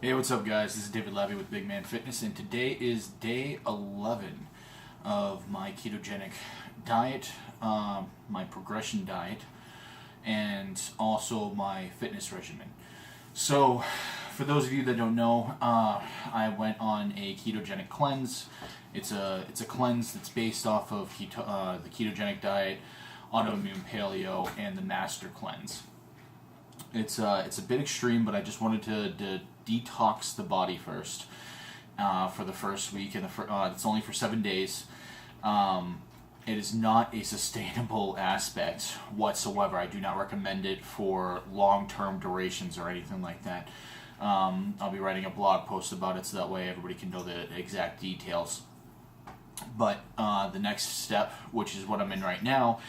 Hey, what's up, guys? This is David Levy with Big Man Fitness, and today is day 11 of my ketogenic diet, my progression diet, and also my fitness regimen. So, for those of you that don't know, I went on a ketogenic cleanse. It's a cleanse that's based off of the ketogenic diet, autoimmune paleo, and the master cleanse. It's a bit extreme, but I just wanted to detox the body first for the first week, and it's only for 7 days. It is not a sustainable aspect whatsoever. I do not recommend it for long-term durations or anything like that. I'll be writing a blog post about it so that way everybody can know the exact details. But the next step, which is what I'm in right now,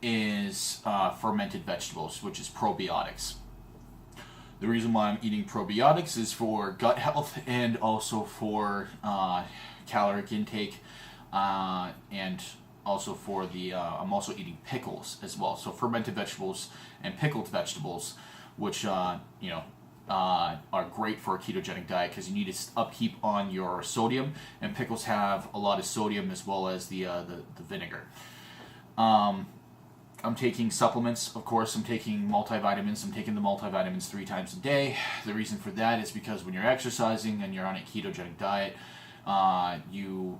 is fermented vegetables, which is probiotics. The reason why I'm eating probiotics is for gut health and also for caloric intake, and also for I'm also eating pickles as well. So fermented vegetables and pickled vegetables, which are great for a ketogenic diet because you need to upkeep on your sodium, and pickles have a lot of sodium as well as the vinegar. I'm taking supplements, of course. I'm taking multivitamins. I'm taking the multivitamins 3 times a day. The reason for that is because when you're exercising and you're on a ketogenic diet, you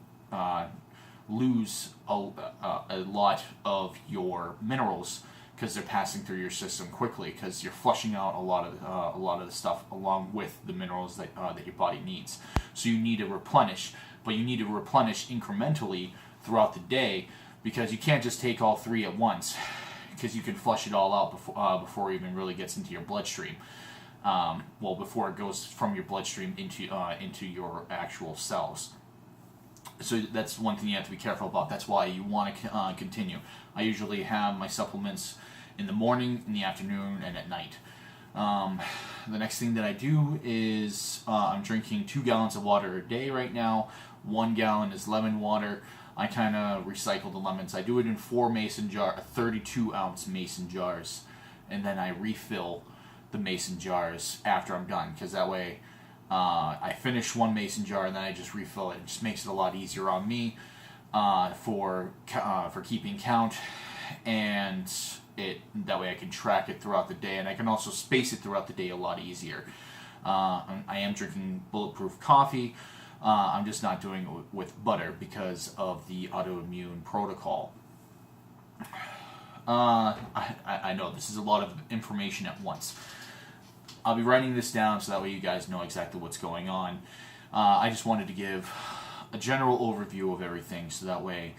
lose a lot of your minerals because they're passing through your system quickly because you're flushing out a lot of the stuff along with the minerals that your body needs. So you need to replenish, but you need to replenish incrementally throughout the day, because you can't just take all 3 at once, because you can flush it all out before it even really gets into your bloodstream. Before it goes from your bloodstream into your actual cells. So that's one thing you have to be careful about. That's why you want to continue. I usually have my supplements in the morning, in the afternoon, and at night. The next thing that I do is I'm drinking 2 gallons of water a day right now. 1 gallon is lemon water. I kind of recycle the lemons. I do it in 32-ounce mason jars, and then I refill the mason jars after I'm done, because that way I finish 1 mason jar and then I just refill it. It just makes it a lot easier on me for keeping count, and that way I can track it throughout the day, and I can also space it throughout the day a lot easier. I am drinking bulletproof coffee. I'm just not doing it with butter because of the autoimmune protocol. I know this is a lot of information at once. I'll be writing this down so that way you guys know exactly what's going on. I just wanted to give a general overview of everything so that way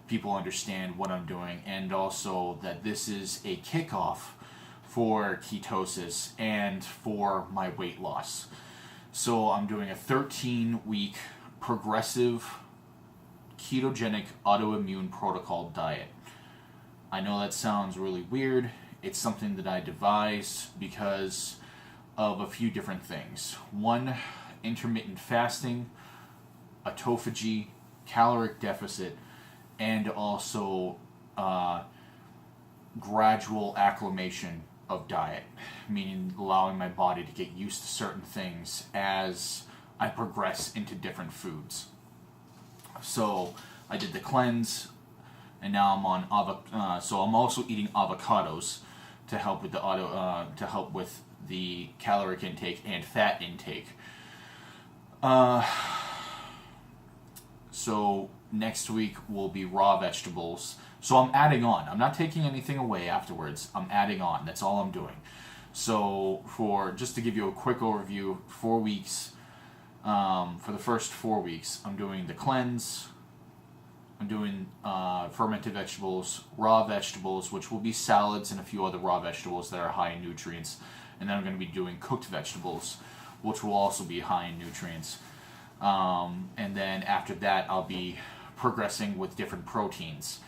people understand what I'm doing, and also that this is a kickoff for ketosis and for my weight loss. So I'm doing a 13-week progressive ketogenic autoimmune protocol diet. I know that sounds really weird. It's something that I devised because of a few different things. 1, intermittent fasting, autophagy, caloric deficit, and also gradual acclimation of diet, meaning allowing my body to get used to certain things as I progress into different foods. So I did the cleanse, and now I'm on so I'm also eating avocados to help with the caloric intake and fat intake. So next week will be raw vegetables. So I'm adding on. I'm not taking anything away afterwards. I'm adding on. That's all I'm doing. So just to give you a quick overview, 4 weeks. For the first 4 weeks, I'm doing the cleanse. I'm doing fermented vegetables, raw vegetables, which will be salads and a few other raw vegetables that are high in nutrients. And then I'm going to be doing cooked vegetables, which will also be high in nutrients. And then after that, I'll be progressing with different proteins.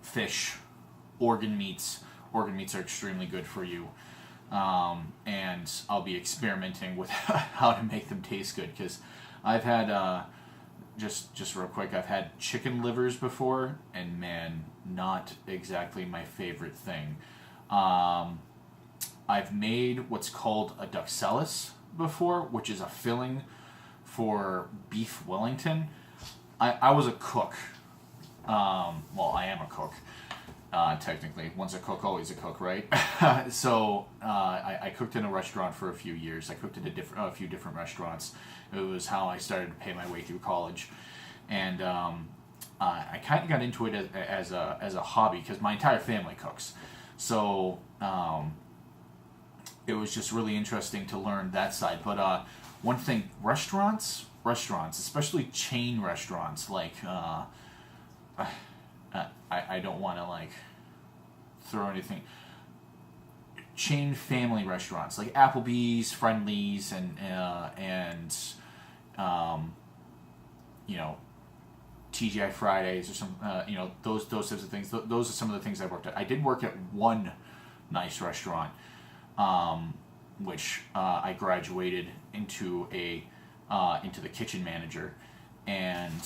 Fish, organ meats. Organ meats are extremely good for you. And I'll be experimenting with how to make them taste good, because I've had, just real quick, I've had chicken livers before, and man, not exactly my favorite thing. I've made what's called a duxellus before, which is a filling for beef Wellington. I was a cook. Well, I am a cook, technically. Once a cook, always a cook, right? So I cooked in a restaurant for a few years. I cooked at a few different restaurants. It was how I started to pay my way through college. And I kind of got into it as a hobby because my entire family cooks. So it was just really interesting to learn that side. But one thing, restaurants, especially chain restaurants, like I don't want to like throw anything. Chain family restaurants like Applebee's, Friendly's, and you know, TGI Fridays or some you know, those types of things. Those are some of the things I worked at. I did work at one nice restaurant, which I graduated into the kitchen manager, and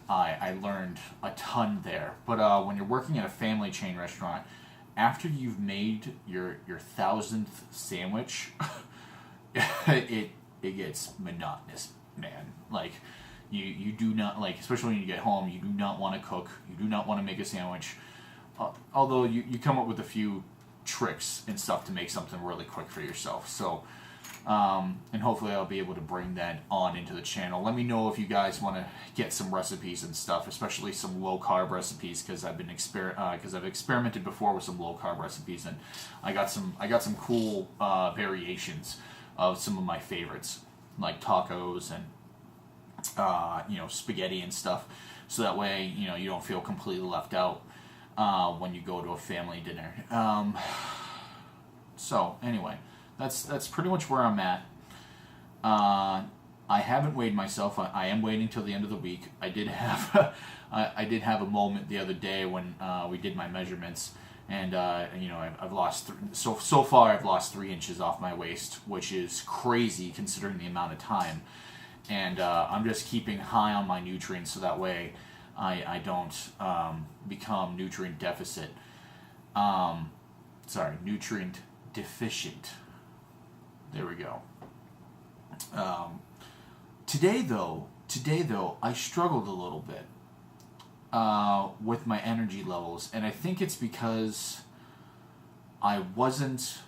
I learned a ton there. But when you're working at a family chain restaurant, after you've made your 1,000th sandwich, it gets monotonous, man. Like you do not, like, especially when you get home, you do not want to cook. You do not want to make a sandwich. Although you come up with a few tricks and stuff to make something really quick for yourself. So, and hopefully I'll be able to bring that on into the channel. Let me know if you guys want to get some recipes and stuff, especially some low carb recipes, because I've experimented before with some low carb recipes, and I got some cool variations of some of my favorites, like tacos and you know, spaghetti and stuff. So that way, you know, you don't feel completely left out when you go to a family dinner. So anyway, that's pretty much where I'm at. I haven't weighed myself. I am waiting till the end of the week. I did have I did have a moment the other day when we did my measurements, and you know, I've lost so far I've lost 3 inches off my waist, which is crazy considering the amount of time. And I'm just keeping high on my nutrients so that way I don't become nutrient deficit. Nutrient deficient. There we go. Today though, I struggled a little bit with my energy levels, and I think it's because I wasn't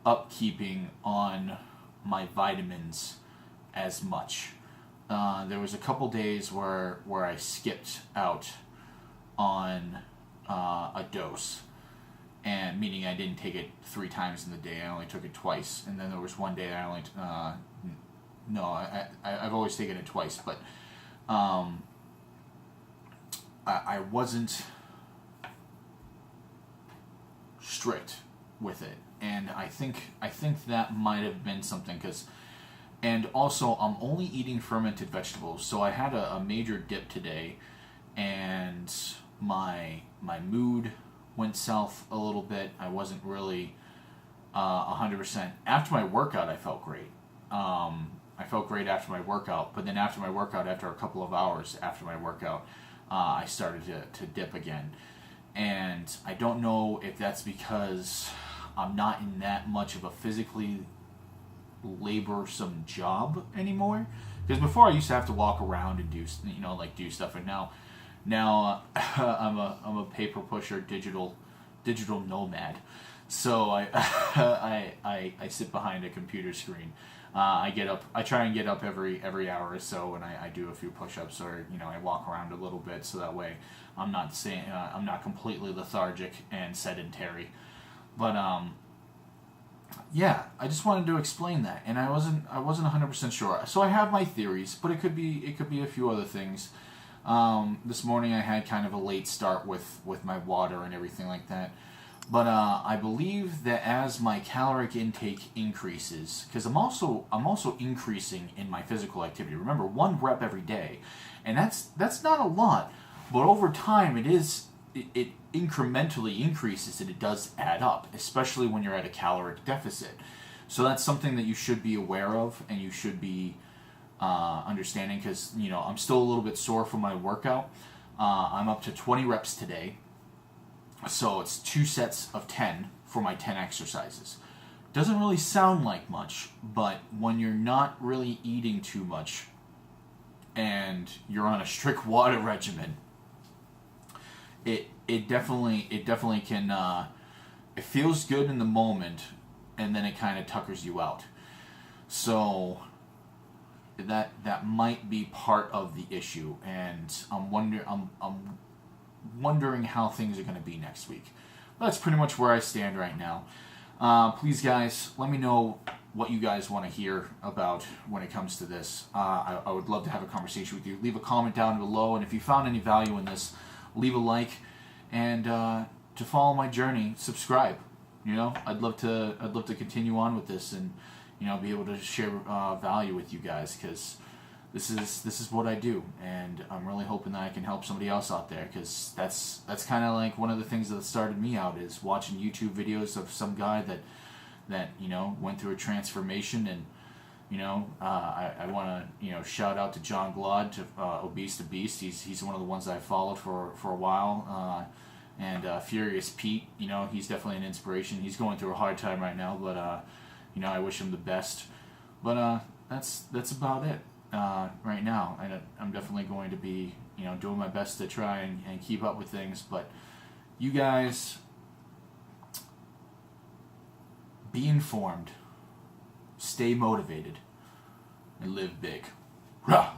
upkeeping on my vitamins as much. There was a couple days where I skipped out on a dose, and meaning I didn't take it 3 times in the day. I only took it twice, and then there was one day I only I've always taken it twice, but I wasn't strict with it, and I think that might have been something, and also I'm only eating fermented vegetables, so I had a major dip today, and my mood went south a little bit. I wasn't really 100%. After my workout, I felt great. I felt great after my workout, but then after my workout, after a couple of hours after my workout, I started to dip again. And I don't know if that's because I'm not in that much of a physically laborsome job anymore. Because before I used to have to walk around and do stuff, and now I'm a paper pusher, digital nomad. So I sit behind a computer screen. I try and get up every hour or so, and I do a few push-ups, or I walk around a little bit, so that way I'm not completely lethargic and sedentary. But yeah, I just wanted to explain that, and I wasn't 100% sure. So I have my theories, but it could be a few other things. This morning I had kind of a late start with my water and everything like that. But I believe that as my caloric intake increases, because I'm also increasing in my physical activity. Remember, 1 rep every day, and that's not a lot, but over time it incrementally increases, and it does add up, especially when you're at a caloric deficit. So that's something that you should be aware of, and you should be understanding, because I'm still a little bit sore from my workout. I'm up to 20 reps today. So it's 2 sets of 10 for my 10 exercises. Doesn't really sound like much, but when you're not really eating too much and you're on a strict water regimen, it definitely can, it feels good in the moment, and then it kind of tuckers you out. So that might be part of the issue, and I'm wondering how things are going to be next week. But that's pretty much where I stand right now. Please, guys, let me know what you guys want to hear about when it comes to this. I would love to have a conversation with you. Leave a comment down below, and if you found any value in this, leave a like, and to follow my journey, subscribe. You know, I'd love to continue on with this, and be able to share value with you guys, because this is what I do, and I'm really hoping that I can help somebody else out there, because that's kind of like one of the things that started me out, is watching YouTube videos of some guy that went through a transformation. And I want to shout out to John Glod, to Obese to Beast. He's one of the ones that I followed for a while, and Furious Pete. He's definitely an inspiration. He's going through a hard time right now, but I wish him the best. But that's about it right now. I'm definitely going to be doing my best to try and keep up with things. But you guys, be informed, stay motivated, and live big. Rah!